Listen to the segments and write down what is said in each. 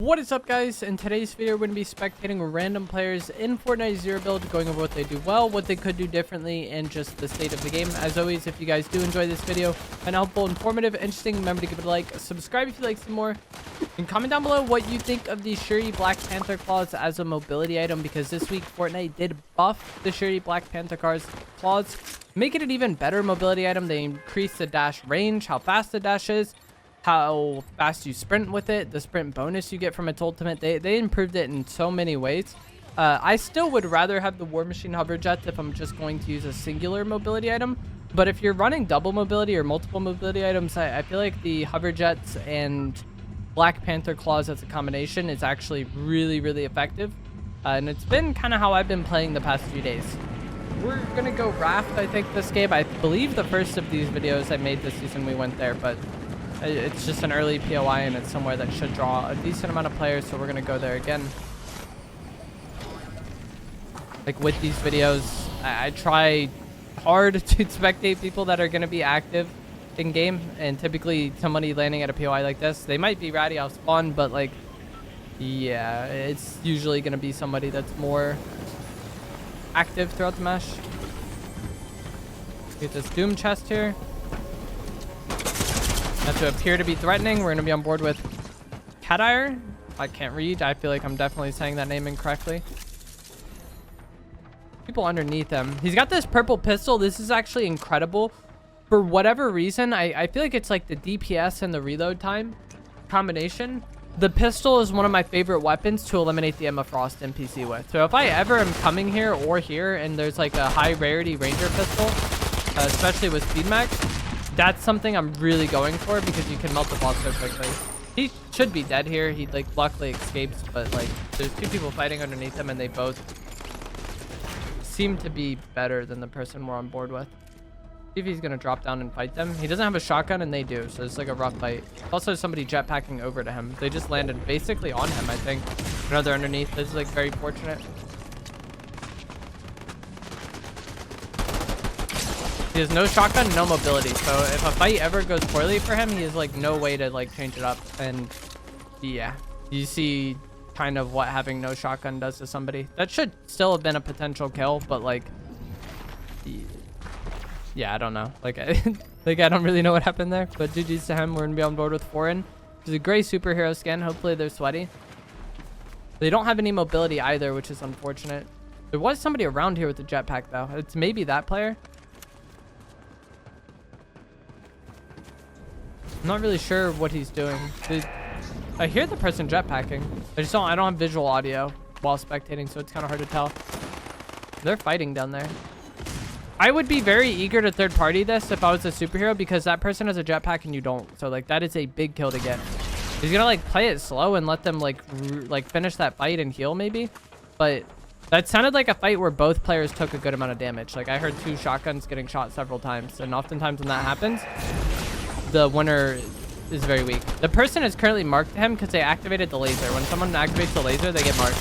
What is up, guys? In today's video, we're going to be spectating random players in Fortnite Zero build, going over what they do well, what they could do differently, and just the state of the game. As always, if you guys do enjoy this video and helpful, informative, interesting, remember to give it a like, subscribe if you like some more, and comment down below what you think of the Shuri Black Panther claws as a mobility item, because this week Fortnite did buff the Shuri Black Panther claws, make it an even better mobility item. They increase the dash range, how fast the dash is, how fast you sprint with it, the sprint bonus you get from its ultimate. They improved it in so many ways. I still would rather have the War Machine hover jets if I'm just going to use a singular mobility item, but if you're running double mobility or multiple mobility items, I feel like the hover jets and Black Panther claws as a combination is actually really effective, and it's been kind of how I've been playing the past few days. We're gonna go Raft, I think, this game. I believe the first of these videos I made this season we went there, but it's just an early POI and it's somewhere that should draw a decent amount of players, so we're gonna go there again. Like with these videos, I try hard to spectate people that are gonna be active in game, and typically somebody landing at a POI like this, they might be ratty off spawn, but like, yeah, it's usually gonna be somebody that's more active throughout the match. Get this Doom chest here. Not to appear to be threatening, we're going to be on board with Catire. I can't read. I feel like I'm definitely saying that name incorrectly. People underneath him. He's got this purple pistol. This is actually incredible. For whatever reason, I feel like it's like the DPS and the reload time combination. The pistol is one of my favorite weapons to eliminate the Emma Frost NPC with. So if I ever am coming here or here and there's like a high rarity ranger pistol, especially with speed max, that's something I'm really going for because you can melt the boss so quickly. He should be dead here. He like luckily escapes, but like there's two people fighting underneath him and they both seem to be better than the person we're on board with. See if he's gonna drop down and fight them. He doesn't have a shotgun and they do, so it's like a rough fight. Also somebody jetpacking over to him. They just landed basically on him, I think. Another underneath. This is like very fortunate. He has no shotgun, no mobility, so if a fight ever goes poorly for him, he has like no way to like change it up. And yeah, you see kind of what having no shotgun does to somebody. That should still have been a potential kill, but like, yeah, I don't know. Like, like I don't really know what happened there, but GG's to him. We're gonna be on board with Foreign. He's a gray superhero skin. Hopefully they're sweaty. They don't have any mobility either, which is unfortunate. There was somebody around here with a jetpack though. It's maybe that player. I'm not really sure what he's doing. I hear the person jetpacking. I don't have visual audio while spectating, so it's kind of hard to tell. They're fighting down there. I would be very eager to third party this if I was a superhero, because that person has a jetpack and you don't. So like that is a big kill to get. He's gonna like play it slow and let them like finish that fight and heal maybe. But that sounded like a fight where both players took a good amount of damage. Like I heard two shotguns getting shot several times, and oftentimes when that happens, the winner is very weak. The person is currently marked to him because they activated the laser. When someone activates the laser, they get marked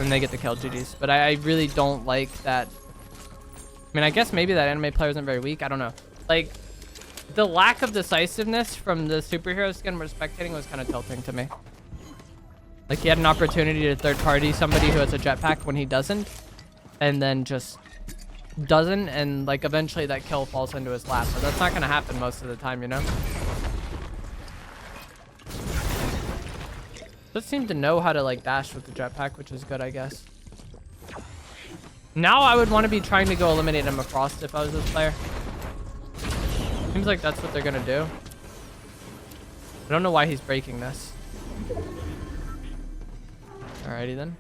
and they get the kill. GG's. But I really don't like that. I mean, I guess maybe that anime player isn't very weak. I don't know. Like, the lack of decisiveness from the superhero skin we're spectating was kind of tilting to me. Like, he had an opportunity to third party somebody who has a jetpack when he doesn't, and then just doesn't, and like eventually that kill falls into his lap. So that's not going to happen most of the time, you know? Does seem to know how to like dash with the jetpack, which is good, I guess. Now I would want to be trying to go eliminate Emma Frost if I was this player. Seems like that's what they're gonna do. I don't know why he's breaking this. Alrighty then.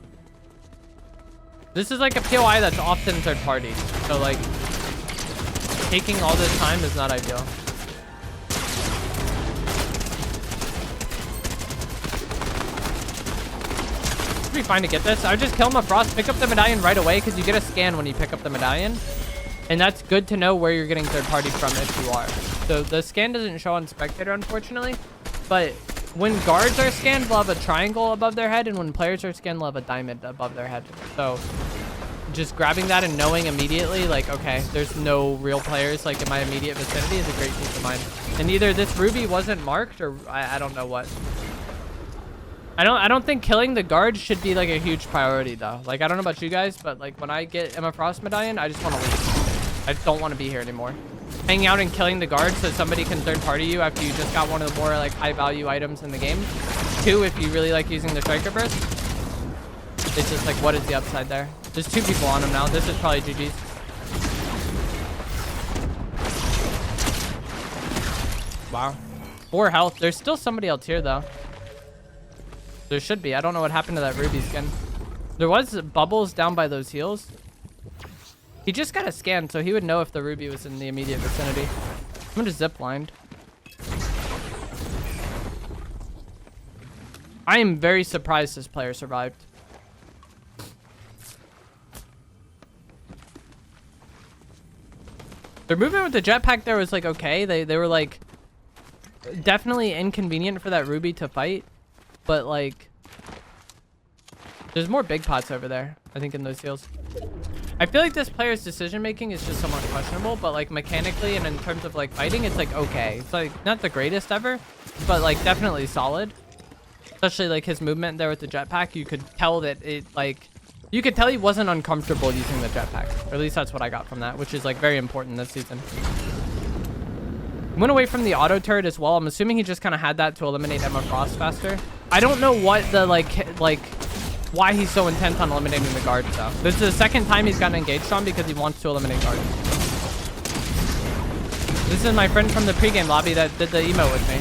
This is like a POI that's often third party, so like taking all this time is not ideal. It'd be fine to get this. I would just kill Emma Frost, pick up the medallion right away, because you get a scan when you pick up the medallion, and that's good to know where you're getting third party from if you are. So the scan doesn't show on Spectator, unfortunately, but when guards are scanned, they'll have a triangle above their head, and when players are scanned, they'll have a diamond above their head. So just grabbing that and knowing immediately, like, okay, there's no real players like in my immediate vicinity is a great peace of mind. And either this ruby wasn't marked, or I don't know what. I don't think killing the guards should be like a huge priority though. Like, I don't know about you guys, but like when I get Emma Frost Medallion, I just want to leave. I don't want to be here anymore. Hanging out and killing the guards so somebody can third party you after you just got one of the more like high value items in the game. 2, if you really like using the striker burst. It's just like, what is the upside there? There's 2 people on him now. This is probably GG's. Wow. 4 health. There's still somebody else here though. There should be. I don't know what happened to that ruby skin. There was bubbles down by those heals. He just got a scan, so he would know if the ruby was in the immediate vicinity. I'm gonna zip lined. I am very surprised this player survived. Their movement with the jetpack there was like okay. They were like definitely inconvenient for that ruby to fight. But like, there's more big pots over there, I think, in those heals. I feel like this player's decision making is just somewhat questionable, but like mechanically and in terms of like fighting, it's like okay. It's like not the greatest ever, but like definitely solid. Especially like his movement there with the jetpack, you could tell that it like, you could tell he wasn't uncomfortable using the jetpack. Or at least that's what I got from that, which is like very important this season. Went away from the auto turret as well. I'm assuming he just kind of had that to eliminate Emma Frost faster. I don't know what the like why he's so intent on eliminating the guards though. This is the second time he's gotten engaged on because he wants to eliminate guards. This is my friend from the pregame lobby that did the emote with me.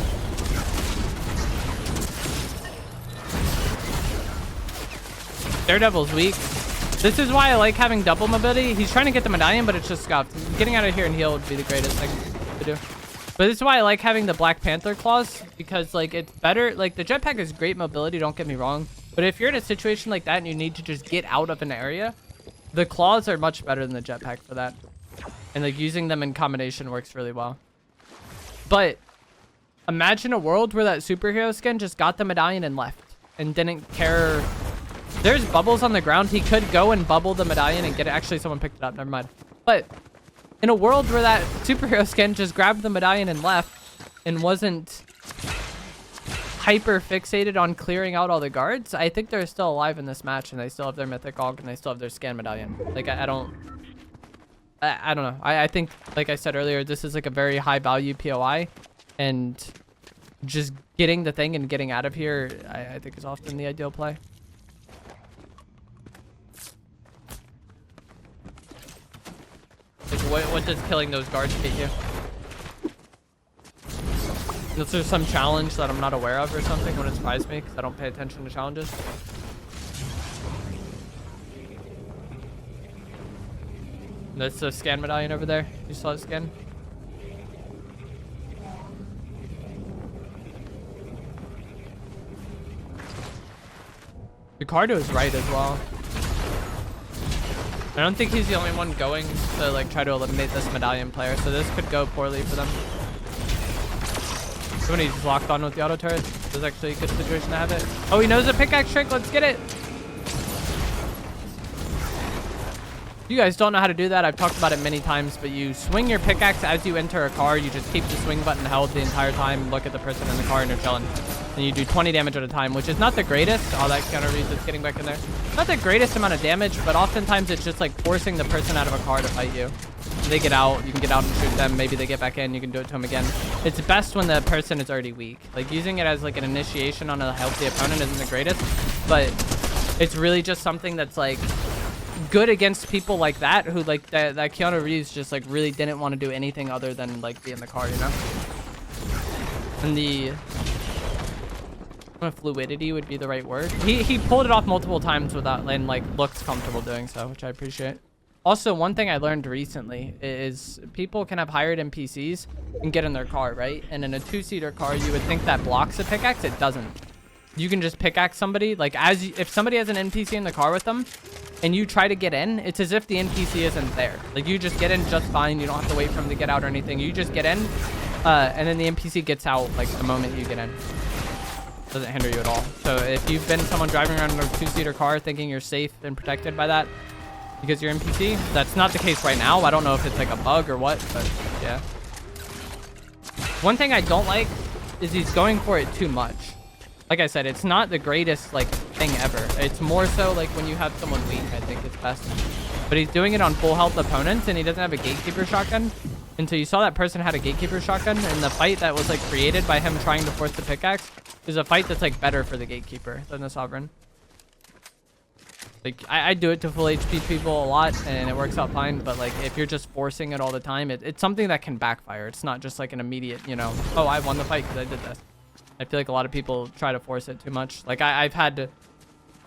Daredevil's weak. This is why I like having double mobility. He's trying to get the medallion, but it's just scuffed. Getting out of here and heal would be the greatest thing to do. But this is why I like having the Black Panther claws, because like it's better. Like the jetpack is great mobility, don't get me wrong. But if you're in a situation like that and you need to just get out of an area, the claws are much better than the jetpack for that. And like using them in combination works really well. But imagine a world where that superhero skin just got the medallion and left and didn't care. There's bubbles on the ground. He could go and bubble the medallion and get it. Actually, someone picked it up. Never mind. But in a world where that superhero skin just grabbed the medallion and left and wasn't hyper fixated on clearing out all the guards, I think they're still alive in this match and they still have their mythic aug and they still have their scan medallion. Like, I don't know. I think, like I said earlier, this is like a very high value POI, and just getting the thing and getting out of here, I think is often the ideal play. Like, what does killing those guards get you? Is there some challenge that I'm not aware of or something? Wouldn't surprise me because I don't pay attention to challenges. That's the scan medallion over there. You saw the scan? Ricardo is right as well. I don't think he's the only one going to like try to eliminate this medallion player, so this could go poorly for them. Somebody's locked on with the auto turret. This is actually a good situation to have it. Oh, he knows the pickaxe trick. Let's get it. You guys don't know how to do that. I've talked about it many times, but you swing your pickaxe as you enter a car. You just keep the swing button held the entire time. Look at the person in the car and you're chilling. And you do 20 damage at a time, which is not the greatest. Oh, that counter reads is getting back in there. Not the greatest amount of damage, but oftentimes it's just like forcing the person out of a car to fight you. They get out, you can get out and shoot them. Maybe they get back in, you can do it to them again. It's best when the person is already weak. Like using it as like an initiation on a healthy opponent isn't the greatest, but it's really just something that's like good against people like that who like that Keanu Reeves just like really didn't want to do anything other than like be in the car, you know? And the fluidity would be the right word. He pulled it off multiple times without, and like looks comfortable doing so, which I appreciate. Also, one thing I learned recently is people can have hired NPCs and get in their car, right? And in a two-seater car, you would think that blocks a pickaxe. It doesn't. You can just pickaxe somebody. Like if somebody has an NPC in the car with them and you try to get in, it's as if the NPC isn't there. Like you just get in just fine. You don't have to wait for him to get out or anything. You just get in and then the NPC gets out like the moment you get in. Doesn't hinder you at all. So if you've been someone driving around in a two-seater car thinking you're safe and protected by that because you're NPC, that's not the case right now. I don't know if it's like a bug or what, but yeah. One thing I don't like is he's going for it too much. Like I said, it's not the greatest like thing ever. It's more so like when you have someone weak, I think it's best. But he's doing it on full health opponents, and he doesn't have a gatekeeper shotgun. And so you saw that person had a gatekeeper shotgun, and the fight that was like created by him trying to force the pickaxe is a fight that's like better for the gatekeeper than the sovereign. Like I do it to full HP people a lot, and it works out fine. But like if you're just forcing it all the time, it's something that can backfire. It's not just like an immediate, you know, oh, I won the fight because I did this. I feel like a lot of people try to force it too much. Like I've had to.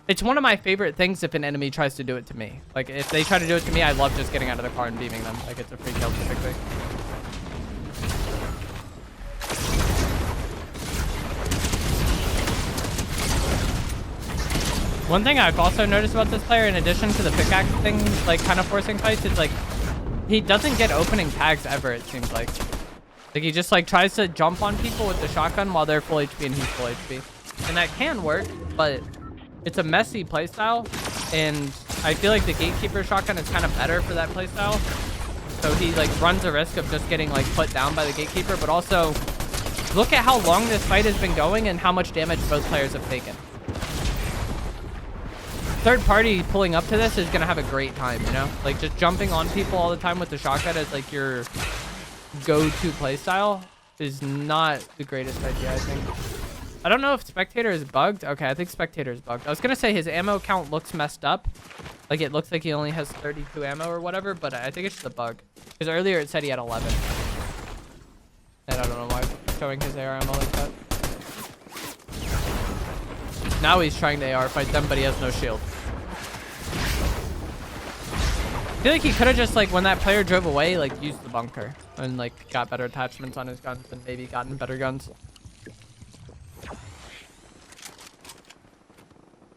It's one of my favorite things if an enemy tries to do it to me. Like if they try to do it to me, I love just getting out of the car and beaming them. Like it's a free kill typically. One thing I've also noticed about this player, in addition to the pickaxe thing, like kind of forcing fights, it's like he doesn't get opening tags ever, it seems like. Like he just like tries to jump on people with the shotgun while they're full HP and he's full HP. And that can work, but it's a messy playstyle. And I feel like the gatekeeper shotgun is kind of better for that playstyle. So he like runs a risk of just getting like put down by the gatekeeper, but also look at how long this fight has been going and how much damage both players have taken. Third party pulling up to this is gonna have a great time, you know? Like just jumping on people all the time with the shotgun as like your go-to playstyle is not the greatest idea, I think. I don't know if Spectator is bugged. Okay, I think Spectator is bugged. I was gonna say his ammo count looks messed up. Like it looks like he only has 32 ammo or whatever, but I think it's just a bug. Because earlier it said he had 11. And I don't know why it's showing his AR ammo like that. Now he's trying to AR fight them, but he has no shield. I feel like he could have just, like, when that player drove away, like, used the bunker. And, like, got better attachments on his guns and maybe gotten better guns.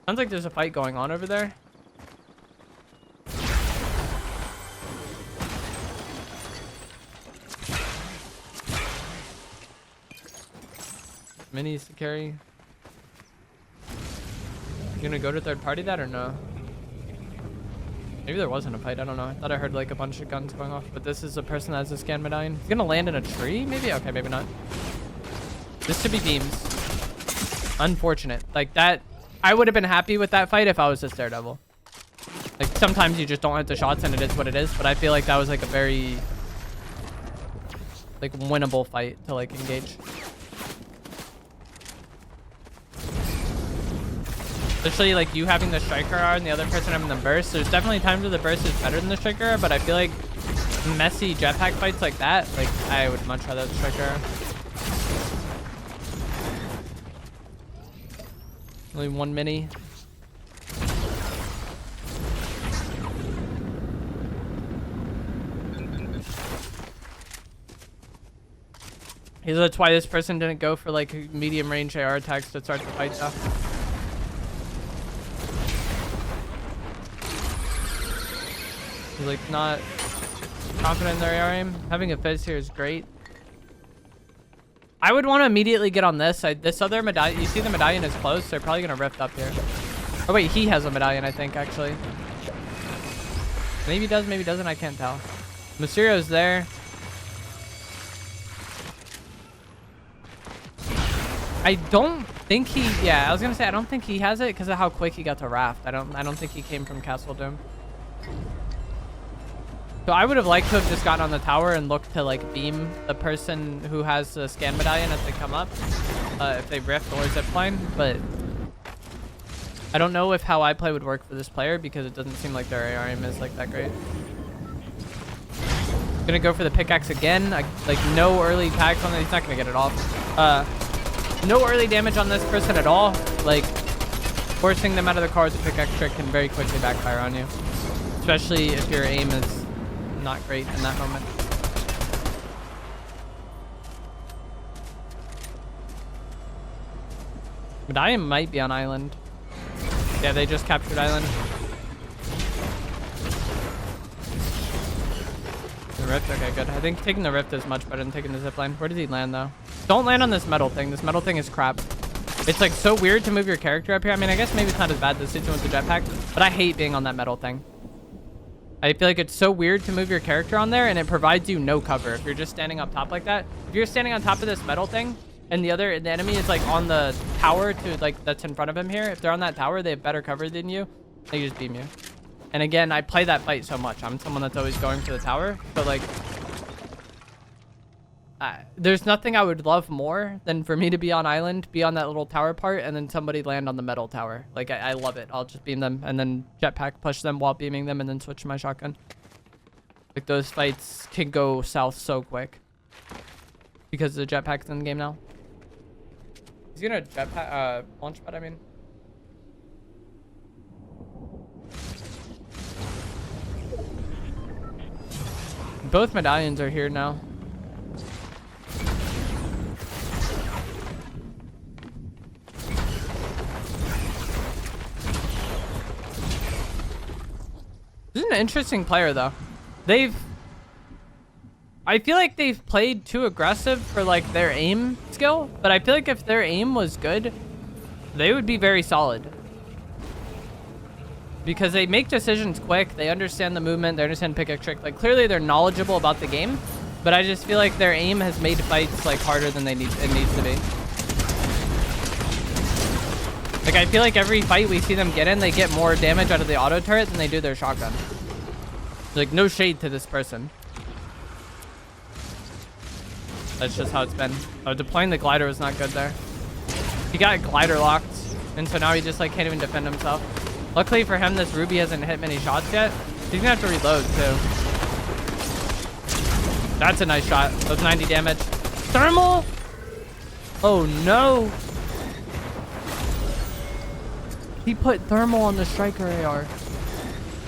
Sounds like there's a fight going on over there. Minis to carry. You gonna go to third party that or no? Maybe there wasn't a fight. I don't know. I thought I heard like a bunch of guns going off. But this is a person that has a scan medallion. He's gonna land in a tree maybe? Okay, maybe not. This should be beams. Unfortunate. Like that. I would have been happy with that fight if I was this Daredevil. Like sometimes you just don't hit the shots and it is what it is. But I feel like that was like a very like winnable fight to like engage. Especially like you having the striker R and the other person having the burst. There's definitely times where the burst is better than the striker R, but I feel like messy jetpack fights like that, like I would much rather the striker R. Only one mini. That's why this person didn't go for like medium range AR attacks to start the fight though. Like not confident in their AR aim. Having a fizz here is great. I would want to immediately get on this. This other medallion, you see the medallion is close, so they're probably gonna rift up here. Oh wait, he has a medallion, I think actually. Maybe he does, maybe he doesn't. I can't tell. Mysterio's there. I don't think he. Yeah, I was gonna say I don't think he has it because of how quick he got to Raft. I don't think he came from Castle Dome. So I would have liked to have just gotten on the tower and looked to like beam the person who has the scan medallion as they come up, if they rift or zipline. But I don't know if how I play would work for this player because it doesn't seem like their AR aim is like that great. Gonna go for the pickaxe again. Like no early tags on it. He's not gonna get it off. No early damage on this person at all. Like forcing them out of the car with a pickaxe trick can very quickly backfire on you, especially if your aim is not great in that moment. Medallion might be on island. Yeah, they just captured island. The rift, okay, good. I think taking the rift is much better than taking the zipline. Where did he land though? Don't land on this metal thing. This metal thing is crap. It's like so weird to move your character up here. I mean, I guess maybe it's not as bad this season with the jetpack, but I hate being on that metal thing. I feel like it's so weird to move your character on there and it provides you no cover if you're just standing up top like that. If you're standing on top of this metal thing, and the enemy is like on the tower to like that's in front of him here, if they're on that tower, they have better cover than you. They just beam you. And again, I play that fight so much. I'm someone that's always going for the tower. But like, there's nothing I would love more than for me to be on island, be on that little tower part, and then somebody land on the metal tower. Like, I love it. I'll just beam them and then jetpack push them while beaming them and then switch to my shotgun. Like, those fights can go south so quick. Because the jetpack's in the game now. He's gonna jetpack, launch pad, I mean. Both medallions are here now. This is an interesting player, though. I feel like they've played too aggressive for, like, their aim skill. But I feel like if their aim was good, they would be very solid. Because they make decisions quick. They understand the movement. They understand pickaxe trick. Like, clearly they're knowledgeable about the game. But I just feel like their aim has made fights, like, harder than it needs to be. Like, I feel like every fight we see them get in, they get more damage out of the auto turret than they do their shotgun. Like, no shade to this person. That's just how it's been. Oh, deploying the glider was not good there. He got glider locked. And so now he just, like, can't even defend himself. Luckily for him, this Ruby hasn't hit many shots yet. He's gonna have to reload, too. That's a nice shot. That was 90 damage. Thermal! Oh, no. He put thermal on the striker AR.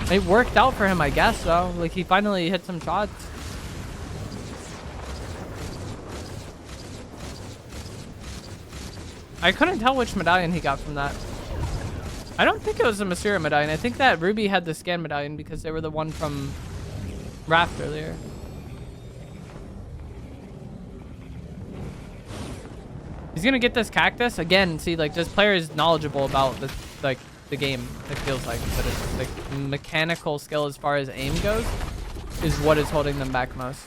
It worked out for him, I guess, though. Like, he finally hit some shots. I couldn't tell which medallion he got from that. I don't think it was a Mysterious medallion. I think that Ruby had the scan medallion because they were the one from Raft earlier. He's gonna get this cactus again. See, like, this player is knowledgeable about this, like, the game. It feels like, but it's like mechanical skill as far as aim goes is what is holding them back most.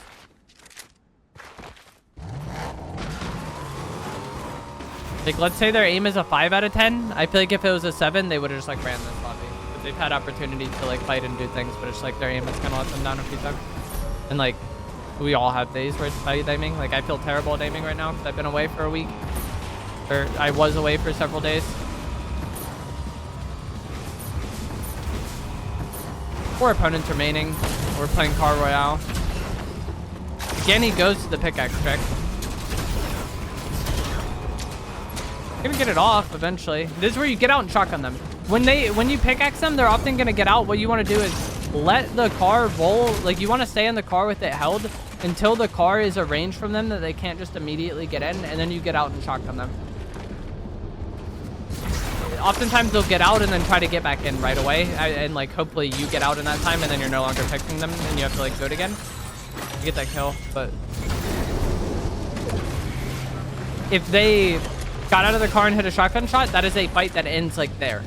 Like, let's say their aim is a 5 out of 10. I feel like if it was a 7, they would have just, like, ran this lobby. But they've had opportunity to, like, fight and do things, but it's like their aim has kind of let them down a few times. And, like, we all have days where it's bad aiming. Like, I feel terrible at aiming right now because I've been away for a week. Or I was away for several days. 4 opponents remaining. We're playing Car Royale. Again, he goes to the pickaxe trick. Gonna get it off eventually. This is where you get out and shotgun them. When you pickaxe them, they're often gonna get out. What you want to do is let the car roll. Like, you want to stay in the car with it held until the car is a range from them that they can't just immediately get in, and then you get out and shotgun them. Oftentimes they'll get out and then try to get back in right away, and like hopefully you get out in that time, and then you're no longer picking them, and you have to like do it again. You get that kill, but if they got out of the car and hit a shotgun shot, that is a fight that ends like there.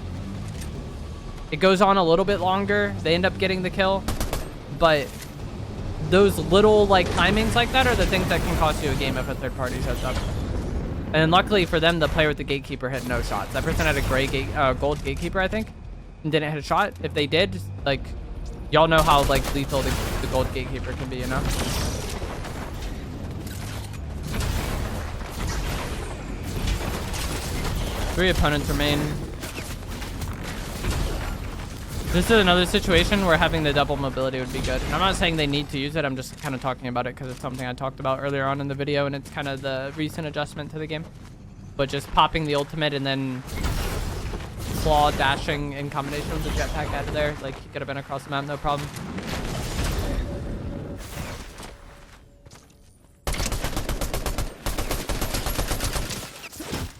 It goes on a little bit longer. They end up getting the kill, but those little like timings like that are the things that can cost you a game if a third party shows up. And luckily for them, the player with the gatekeeper hit no shots. That person had a gray gold gatekeeper, I think, and didn't hit a shot. If they did, like, y'all know how like lethal the gold gatekeeper can be, you know? 3 opponents remain. This is another situation where having the double mobility would be good. And I'm not saying they need to use it. I'm just kind of talking about it because it's something I talked about earlier on in the video, and it's kind of the recent adjustment to the game. But just popping the ultimate and then claw dashing in combination with the jetpack out of there, like, you could have been across the map, no problem.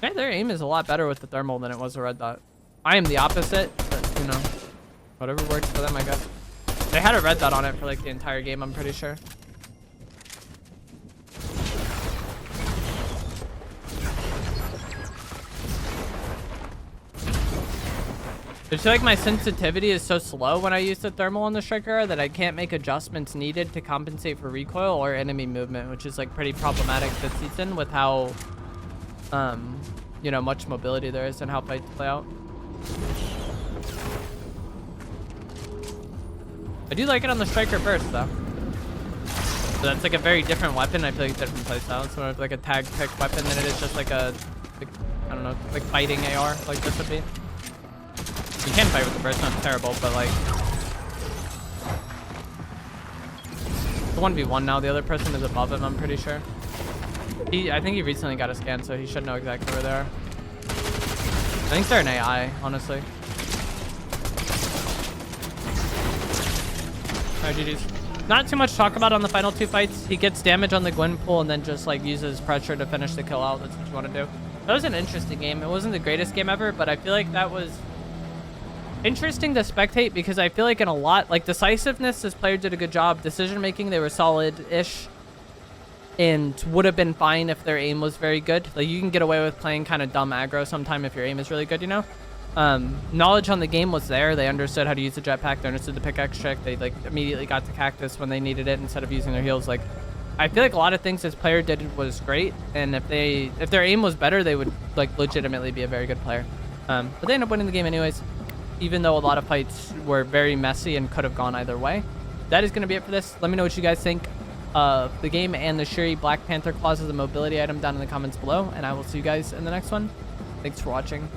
Okay, their aim is a lot better with the thermal than it was a red dot. I am the opposite, but, you know, whatever works for them, I guess. They had a red dot on it for like the entire game, I'm pretty sure. I feel like my sensitivity is so slow when I use the thermal on the striker that I can't make adjustments needed to compensate for recoil or enemy movement, which is like pretty problematic this season with how you know, much mobility there is and how fights play out. I do like it on the striker burst though. So that's like a very different weapon. I feel like different playstyle. It's more of like a tag pick weapon than it is just like a, like, I don't know, like fighting AR like this would be. You can fight with the burst, not terrible, but like it's 1v1 now. The other person is above him, I'm pretty sure. I think he recently got a scan, so he should know exactly where they are. I think they're an AI, honestly. Alright, GG's. Not too much to talk about on the final 2 fights. He gets damage on the Gwen pool and then just like uses pressure to finish the kill out. That's what you want to do. That was an interesting game. It wasn't the greatest game ever, but I feel like that was interesting to spectate because I feel like in a lot, like decisiveness, this player did a good job. Decision making, they were solid-ish and would have been fine if their aim was very good. Like you can get away with playing kind of dumb aggro sometime if your aim is really good, you know? Knowledge on the game was there. They understood how to use the jetpack. They understood the pickaxe trick. They like immediately got to cactus when they needed it instead of using their heals. Like I feel like a lot of things this player did was great, and if their aim was better, they would like legitimately be a very good player. But they ended up winning the game anyways, even though a lot of fights were very messy and could have gone either way. That is going to be it for this. Let me know what you guys think of the game and the Shuri Black Panther clause as a mobility item down in the comments below, and I will see you guys in the next one. Thanks for watching.